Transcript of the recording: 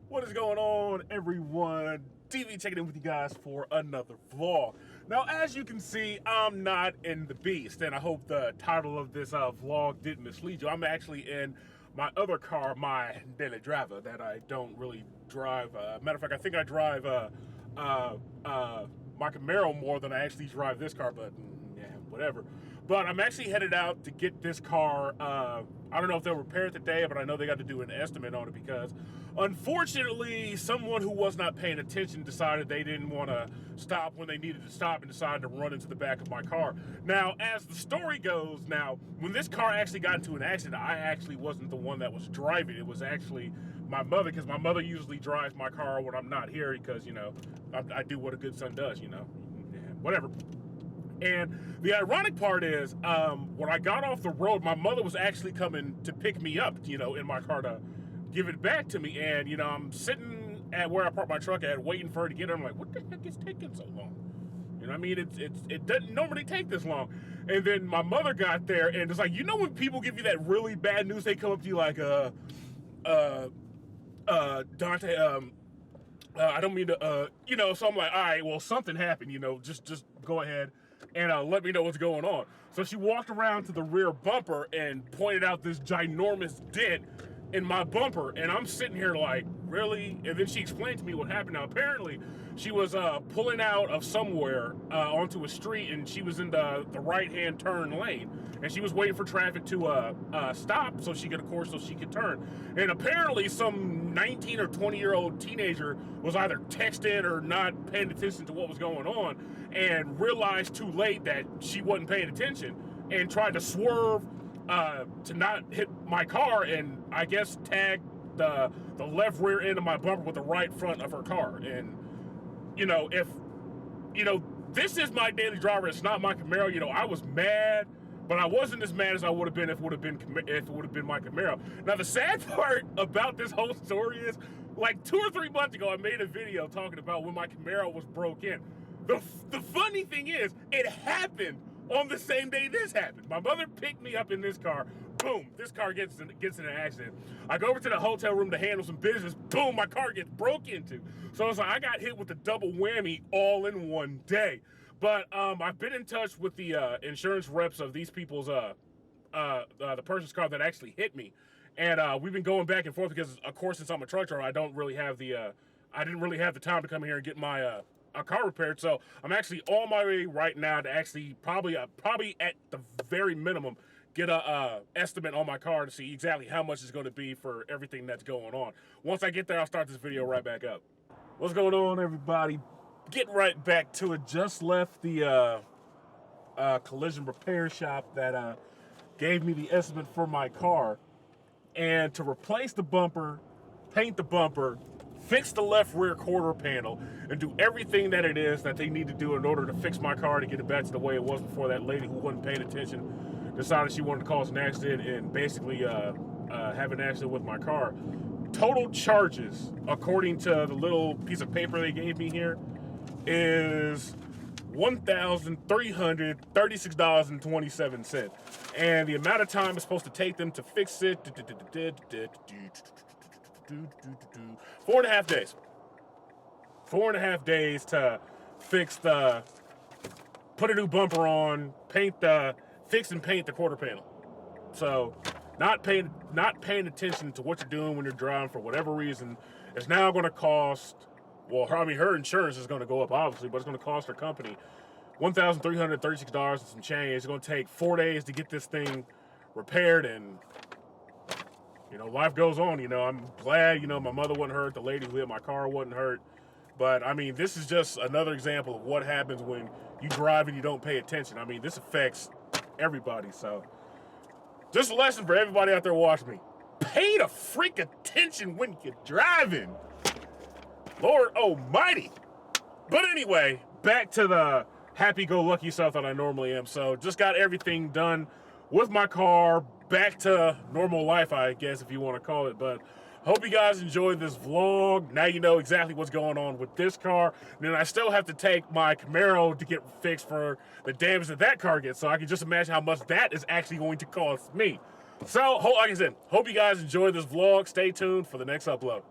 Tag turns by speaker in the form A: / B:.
A: What is going on, everyone? TV checking in with you guys for another vlog. Now, as you can see, I'm not in the Beast, and I hope the title of this vlog didn't mislead you. I'm actually in my other car, my daily driver, that I don't really drive. Matter of fact, I think I drive my Camaro more than I actually drive this car, but yeah, whatever. But I'm actually headed out to get this car. I don't know if they'll repair it today, but I know they got to do an estimate on it because, unfortunately, someone who was not paying attention decided they didn't want to stop when they needed to stop and decided to run into the back of my car. Now, as the story goes, when this car actually got into an accident, I actually wasn't the one that was driving. It was actually my mother, because my mother usually drives my car when I'm not here because, I do what a good son does, whatever. And the ironic part is, when I got off the road, my mother was actually coming to pick me up, in my car to give it back to me. And, I'm sitting at where I parked my truck at, waiting for her to get her. I'm like, what the heck is taking so long? It doesn't normally take this long. And then my mother got there, and it's like, when people give you that really bad news, they come up to you like, Dante, I don't mean to, so I'm like, all right, well, something happened, just go ahead and let me know what's going on. So she walked around to the rear bumper and pointed out this ginormous dent in my bumper, and I'm sitting here like, really? And then she explained to me what happened. Now, apparently, she was pulling out of somewhere onto a street, and she was in the right-hand turn lane, and she was waiting for traffic to stop so she could turn. And apparently, some 19 or 20-year-old teenager was either texting or not paying attention to what was going on, and realized too late that she wasn't paying attention, and tried to swerve to not hit my car, and I guess tag the left rear end of my bumper with the right front of her car. And if this is my daily driver, it's not my Camaro. I was mad, but I wasn't as mad as I would have been if it would have been my Camaro. Now, the sad part about this whole story is, like 2 or 3 months ago, I made a video talking about when my Camaro was broke in. The funny thing is, it happened on the same day this happened. My mother picked me up in this car. Boom, this car gets in an accident. I go over to the hotel room to handle some business. Boom, my car gets broke into. So it's like I got hit with a double whammy all in one day. But I've been in touch with the insurance reps of these people's the person's car that actually hit me, and we've been going back and forth because, of course, since I'm a truck driver, I didn't really have the time to come here and get my a car repaired. So I'm actually on my way right now to actually probably at the very minimum get a estimate on my car to see exactly how much it's going to be for everything that's going on. Once I get there, I'll start this video right back up. What's going on, everybody? Getting right back to it. Just left the collision repair shop that gave me the estimate for my car, and to replace the bumper, paint the bumper, fix the left rear quarter panel, and do everything that it is that they need to do in order to fix my car to get it back to the way it was before that lady who wasn't paying attention decided she wanted to cause an accident and basically have an accident with my car. Total charges, according to the little piece of paper they gave me here, is $1,336.27. And the amount of time it's supposed to take them to fix it, 4.5 days. 4.5 days to fix put a new bumper on, fix and paint the quarter panel. So not paying attention to what you're doing when you're driving for whatever reason is now going to cost, her insurance is going to go up, obviously, but it's going to cost her company $1,336 and some change. It's going to take 4 days to get this thing repaired, and life goes on. I'm glad, my mother wasn't hurt. The lady who hit my car wasn't hurt. But, this is just another example of what happens when you drive and you don't pay attention. This affects everybody. So, just a lesson for everybody out there watching me. Pay the freak attention when you're driving. Lord almighty. But anyway, back to the happy-go-lucky self that I normally am. So, just got everything done with my car, back to normal life, I guess, if you want to call it. But hope you guys enjoyed this vlog. Now you know exactly what's going on with this car. And then I still have to take my Camaro to get fixed for the damage that car gets. So I can just imagine how much that is actually going to cost me. So, like I said, hope you guys enjoyed this vlog. Stay tuned for the next upload.